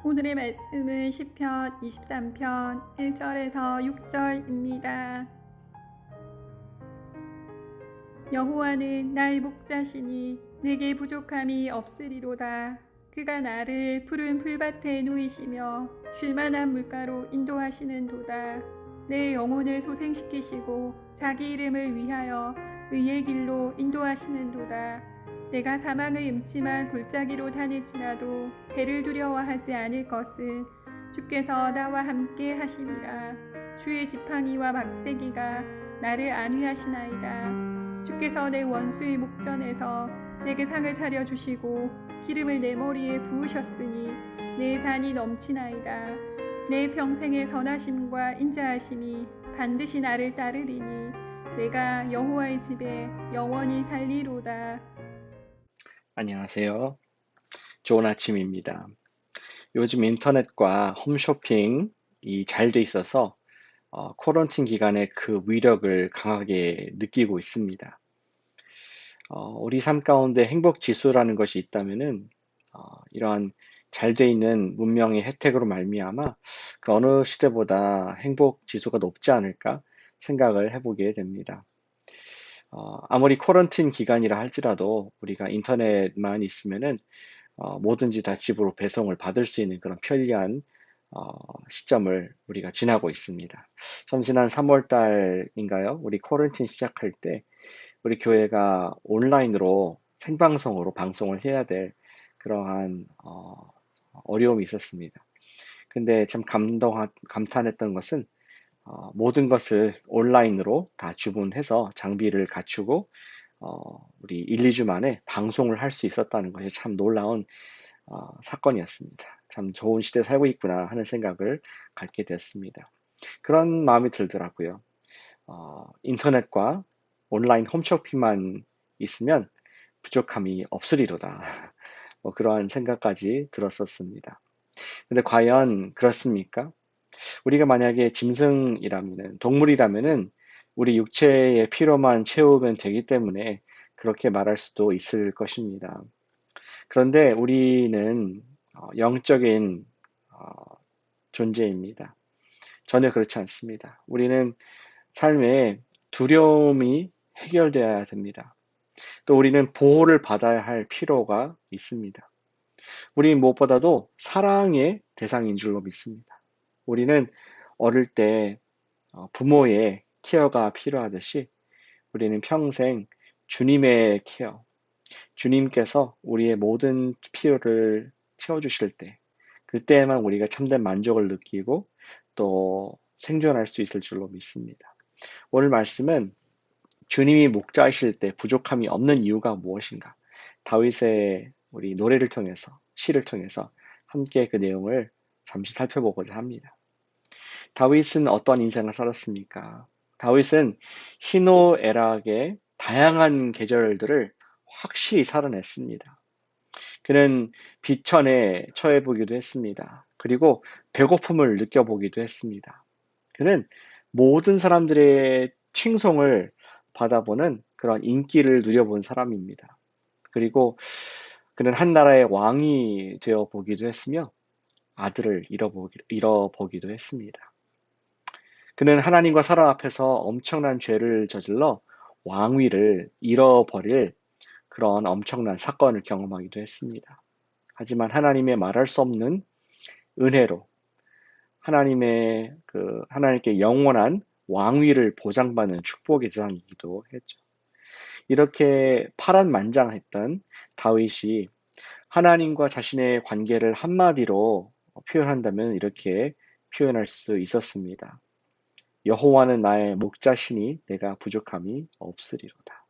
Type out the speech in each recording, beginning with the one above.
오늘의 말씀은 시편 23편 1절에서 6절입니다. 여호와는 나의 목자시니 내게 부족함이 없으리로다. 그가 나를 푸른 풀밭에 누이시며 쉴만한 물가로 인도하시는도다. 내 영혼을 소생시키시고 자기 이름을 위하여 의의 길로 인도하시는도다. 내가 사망의 음침한 골짜기로 다닐지라도 해를 두려워하지 않을 것은 주께서 나와 함께 하심이라. 주의 지팡이와 막대기가 나를 안위하시나이다. 주께서 내 원수의 목전에서 내게 상을 차려주시고 기름을 내 머리에 부으셨으니 내 잔이 넘치나이다. 내 평생의 선하심과 인자하심이 반드시 나를 따르리니 내가 여호와의 집에 영원히 살리로다. 안녕하세요. 좋은 아침입니다. 요즘 인터넷과 홈쇼핑이 잘 돼 있어서 코런틴 기간에 그 위력을 강하게 느끼고 있습니다. 우리 삶 가운데 행복 지수라는 것이 있다면은 이러한 잘 돼 있는 문명의 혜택으로 말미암아 그 어느 시대보다 행복 지수가 높지 않을까 생각을 해보게 됩니다. 아무리 코런틴 기간이라 할지라도 우리가 인터넷만 있으면은 뭐든지 다 집으로 배송을 받을 수 있는 그런 편리한 시점을 우리가 지나고 있습니다. 전 지난 3월 달인가요? 우리 코런틴 시작할 때 우리 교회가 온라인으로 생방송으로 방송을 해야 될 그러한 어려움이 있었습니다. 근데 참 감탄했던 것은 모든 것을 온라인으로 다 주문해서 장비를 갖추고 우리 1, 2주 만에 방송을 할 수 있었다는 것이 참 놀라운 사건이었습니다. 참 좋은 시대에 살고 있구나 하는 생각을 갖게 되었습니다. 그런 마음이 들더라고요. 인터넷과 온라인 홈쇼핑만 있으면 부족함이 없으리로다. 뭐 그러한 생각까지 들었었습니다. 근데 과연 그렇습니까? 우리가 만약에 짐승이라면은, 동물이라면은 우리 육체의 필요만 채우면 되기 때문에 그렇게 말할 수도 있을 것입니다. 그런데 우리는 영적인 존재입니다. 전혀 그렇지 않습니다. 우리는 삶에 두려움이 해결되어야 됩니다. 또 우리는 보호를 받아야 할 필요가 있습니다. 우리 무엇보다도 사랑의 대상인 줄로 믿습니다. 우리는 어릴 때 부모의 케어가 필요하듯이 우리는 평생 주님의 케어, 주님께서 우리의 모든 필요를 채워주실 때, 그때에만 우리가 참된 만족을 느끼고 또 생존할 수 있을 줄로 믿습니다. 오늘 말씀은 주님이 목자이실 때 부족함이 없는 이유가 무엇인가? 다윗의 우리 노래를 통해서, 시를 통해서 함께 그 내용을 잠시 살펴보고자 합니다. 다윗은 어떤 인생을 살았습니까? 다윗은 희노애락의 다양한 계절들을 확실히 살아냈습니다. 그는 비천에 처해 보기도 했습니다. 그리고 배고픔을 느껴보기도 했습니다. 그는 모든 사람들의 칭송을 받아보는 그런 인기를 누려본 사람입니다. 그리고 그는 한 나라의 왕이 되어 보기도 했으며 아들을 잃어보기도 했습니다. 그는 하나님과 사람 앞에서 엄청난 죄를 저질러 왕위를 잃어버릴 그런 엄청난 사건을 경험하기도 했습니다. 하지만 하나님의 말할 수 없는 은혜로 하나님께 영원한 왕위를 보장받는 축복의 대상이기도 했죠. 이렇게 파란만장했던 다윗이 하나님과 자신의 관계를 한마디로 표현한다면 이렇게 표현할 수 있었습니다. 여호와는 나의 목자시니 내가 부족함이 없으리로다.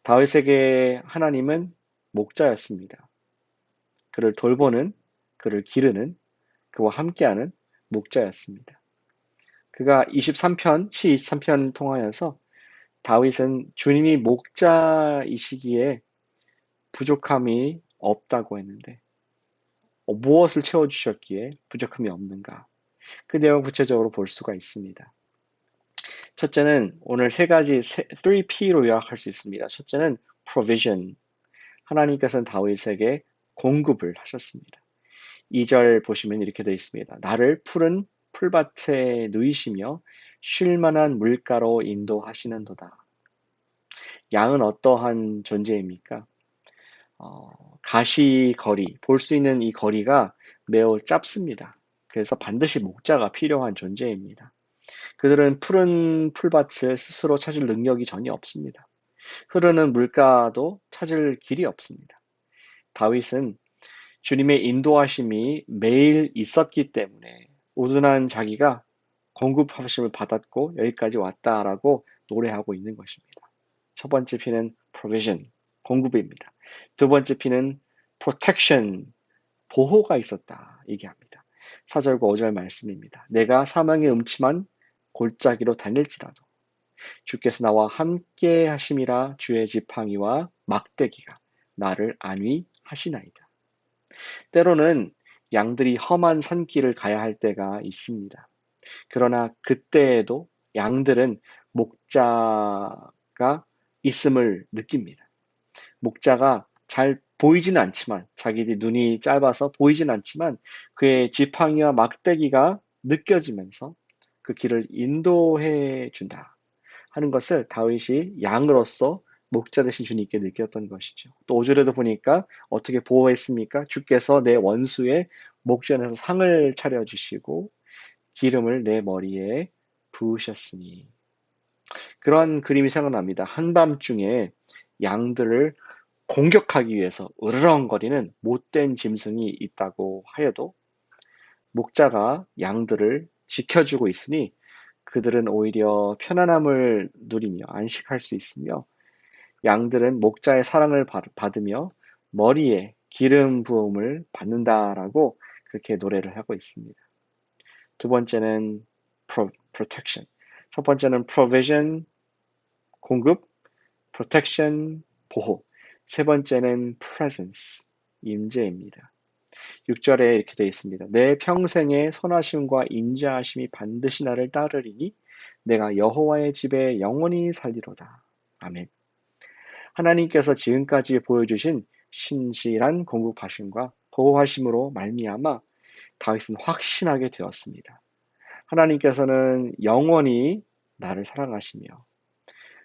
다윗에게 하나님은 목자였습니다. 그를 돌보는, 그를 기르는, 그와 함께하는 목자였습니다. 그가 23편, 시 23편을 통하여서 다윗은 주님이 목자이시기에 부족함이 없다고 했는데 무엇을 채워주셨기에 부족함이 없는가? 그 내용 구체적으로 볼 수가 있습니다. 첫째는 오늘 3P로 요약할 수 있습니다. 첫째는 provision. 하나님께서는 다윗에게 공급을 하셨습니다. 2절 보시면 이렇게 되어 있습니다. 나를 푸른 풀밭에 누이시며 쉴 만한 물가로 인도하시는도다. 양은 어떠한 존재입니까? 가시거리, 볼 수 있는 이 거리가 매우 짧습니다. 그래서 반드시 목자가 필요한 존재입니다. 그들은 푸른 풀밭을 스스로 찾을 능력이 전혀 없습니다. 흐르는 물가도 찾을 길이 없습니다. 다윗은 주님의 인도하심이 매일 있었기 때문에 우둔한 자기가 공급하심을 받았고 여기까지 왔다라고 노래하고 있는 것입니다. 첫 번째 P는 provision, 공급입니다. 두 번째 P는 protection, 보호가 있었다 얘기합니다. 4절과 5절 말씀입니다. 내가 사망의 음침한 골짜기로 다닐지라도 주께서 나와 함께 하심이라 주의 지팡이와 막대기가 나를 안위하시나이다. 때로는 양들이 험한 산길을 가야 할 때가 있습니다. 그러나 그때에도 양들은 목자가 있음을 느낍니다. 목자가 잘 보이지는 않지만, 자기들이 눈이 짧아서 보이진 않지만 그의 지팡이와 막대기가 느껴지면서 그 길을 인도해 준다 하는 것을 다윗이 양으로서 목자 되신 주님께 느꼈던 것이죠. 또 5절에도 보니까 어떻게 보호했습니까? 주께서 내 원수의 목전에서 상을 차려주시고 기름을 내 머리에 부으셨으니. 그런 그림이 생각납니다. 한밤중에 양들을 공격하기 위해서 으르렁거리는 못된 짐승이 있다고 하여도 목자가 양들을 지켜주고 있으니 그들은 오히려 편안함을 누리며 안식할 수 있으며 양들은 목자의 사랑을 받으며 머리에 기름 부음을 받는다라고 그렇게 노래를 하고 있습니다. 두 번째는 protection. 첫 번째는 provision, 공급, protection, 보호. 세 번째는 presence, 임재입니다. 6절에 이렇게 되어 있습니다. 내 평생의 선하심과 인자하심이 반드시 나를 따르리니 내가 여호와의 집에 영원히 살리로다. 아멘. 하나님께서 지금까지 보여주신 신실한 공급하심과 보호하심으로 말미암아 다윗은 확신하게 되었습니다. 하나님께서는 영원히 나를 사랑하시며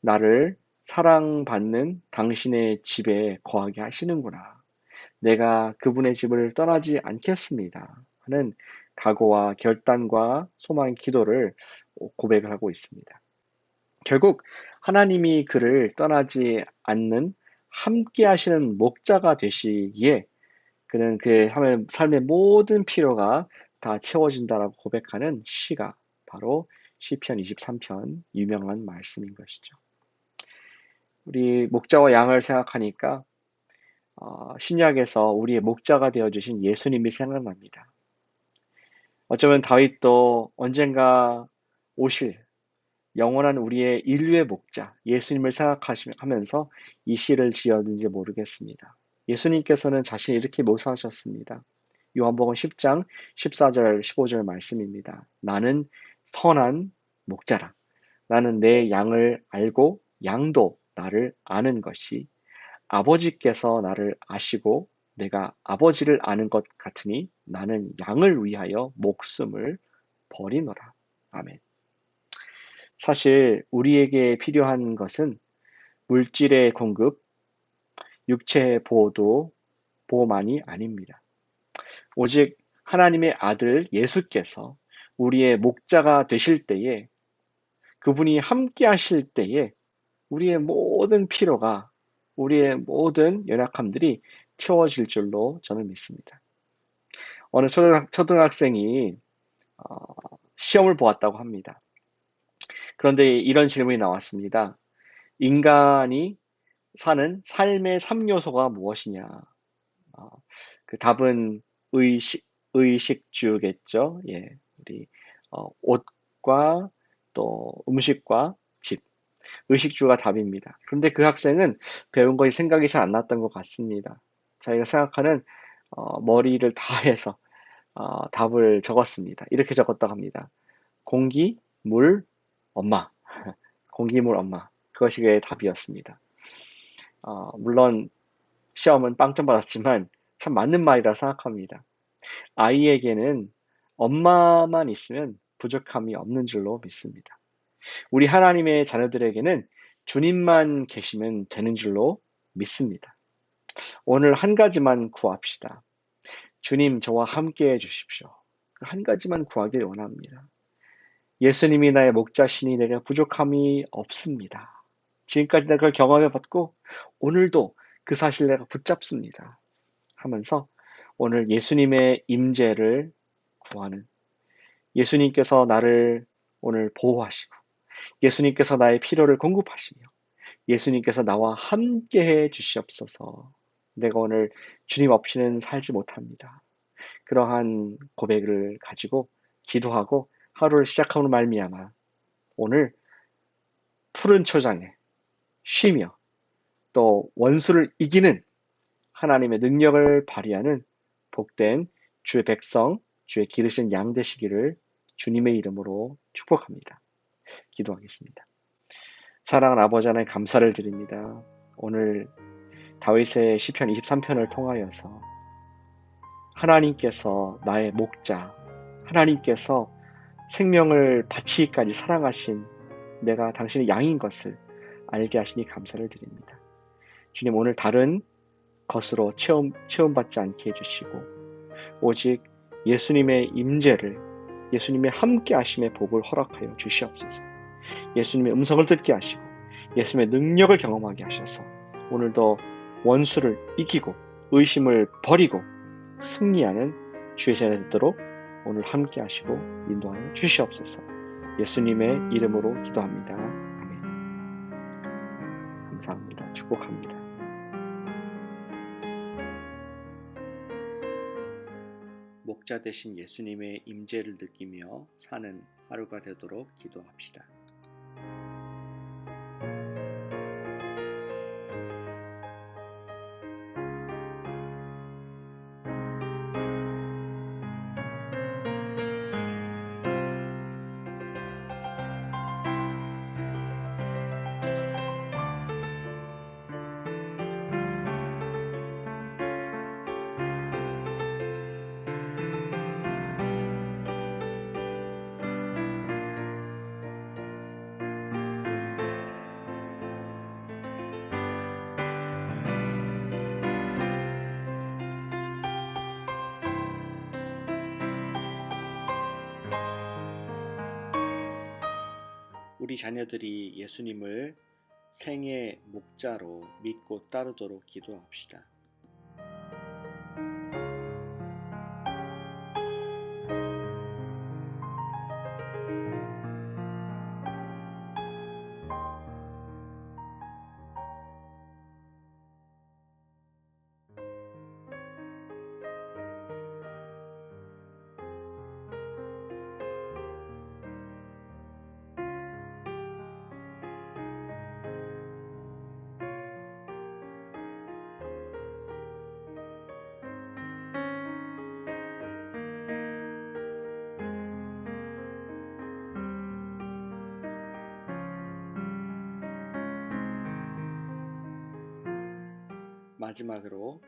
나를 사랑받는 당신의 집에 거하게 하시는구나. 내가 그분의 집을 떠나지 않겠습니다. 하는 각오와 결단과 소망, 기도를 고백을 하고 있습니다. 결국 하나님이 그를 떠나지 않는 함께 하시는 목자가 되시기에 그는 그의 삶의 모든 필요가 다 채워진다라고 고백하는 시가 바로 시편 23편 유명한 말씀인 것이죠. 우리 목자와 양을 생각하니까 신약에서 우리의 목자가 되어주신 예수님이 생각납니다. 어쩌면 다윗도 언젠가 오실 영원한 우리의 인류의 목자 예수님을 생각하면서 이 시를 지었는지 모르겠습니다. 예수님께서는 자신을 이렇게 묘사하셨습니다. 요한복음 10장 14절 15절 말씀입니다. 나는 선한 목자라. 나는 내 양을 알고 양도 나를 아는 것이 아버지께서 나를 아시고 내가 아버지를 아는 것 같으니 나는 양을 위하여 목숨을 버리노라. 아멘. 사실 우리에게 필요한 것은 물질의 공급, 육체의 보호만이 아닙니다. 오직 하나님의 아들 예수께서 우리의 목자가 되실 때에 그분이 함께 하실 때에 우리의 모든 필요가 우리의 모든 연약함들이 채워질 줄로 저는 믿습니다. 어느 초등학생이 시험을 보았다고 합니다. 그런데 이런 질문이 나왔습니다. 인간이 사는 삶의 3요소가 무엇이냐? 그 답은 의식주겠죠. 예, 우리 옷과 또 음식과 집. 의식주가 답입니다. 그런데 그 학생은 배운 것이 생각이 잘 안 났던 것 같습니다. 자기가 생각하는 머리를 다해서 답을 적었습니다. 이렇게 적었다고 합니다. 공기, 물, 엄마. 공기, 물, 엄마. 그것이 그의 답이었습니다. 물론 시험은 빵점 받았지만 참 맞는 말이라 생각합니다. 아이에게는 엄마만 있으면 부족함이 없는 줄로 믿습니다. 우리 하나님의 자녀들에게는 주님만 계시면 되는 줄로 믿습니다. 오늘 한 가지만 구합시다. 주님, 저와 함께 해 주십시오. 한 가지만 구하길 원합니다. 예수님이 나의 목자시니 내가 부족함이 없습니다. 지금까지 내가 그걸 경험해 봤고 오늘도 그 사실 내가 붙잡습니다. 하면서 오늘 예수님의 임재를 구하는, 예수님께서 나를 오늘 보호하시고 예수님께서 나의 필요를 공급하시며 예수님께서 나와 함께 해 주시옵소서. 내가 오늘 주님 없이는 살지 못합니다. 그러한 고백을 가지고 기도하고 하루를 시작함으로 말미암아 오늘 푸른 초장에 쉬며 또 원수를 이기는 하나님의 능력을 발휘하는 복된 주의 백성, 주의 기르신 양 되시기를 주님의 이름으로 축복합니다. 기도하겠습니다. 사랑하는 아버지 하나님 감사를 드립니다. 오늘 다윗의 시편 23편을 통하여서 하나님께서 나의 목자, 하나님께서 생명을 바치기까지 사랑하신 내가 당신의 양인 것을 알게 하시니 감사를 드립니다. 주님, 오늘 다른 것으로 체험받지 않게 해주시고 오직 예수님의 임재를, 예수님의 함께 하심의 복을 허락하여 주시옵소서. 예수님의 음성을 듣게 하시고 예수님의 능력을 경험하게 하셔서 오늘도 원수를 이기고 의심을 버리고 승리하는 주의 자녀 되도록 오늘 함께 하시고 인도하여 주시옵소서. 예수님의 이름으로 기도합니다. 아멘. 감사합니다. 축복합니다. 목자 되신 예수님의 임재를 느끼며 사는 하루가 되도록 기도합시다. 우리 자녀들이 예수님을 생의 목자로 믿고 따르도록 기도합시다. 마지막으로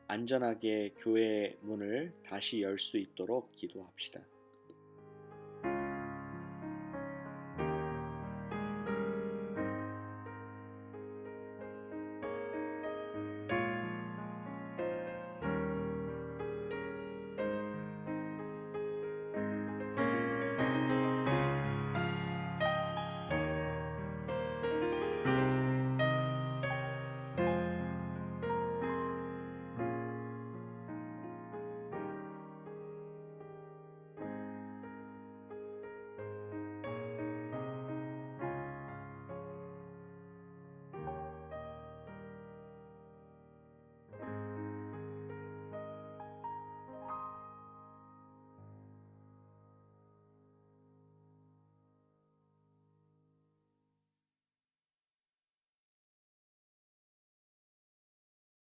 안전하게 교회의 문을 다시 열 수 있도록 기도합시다.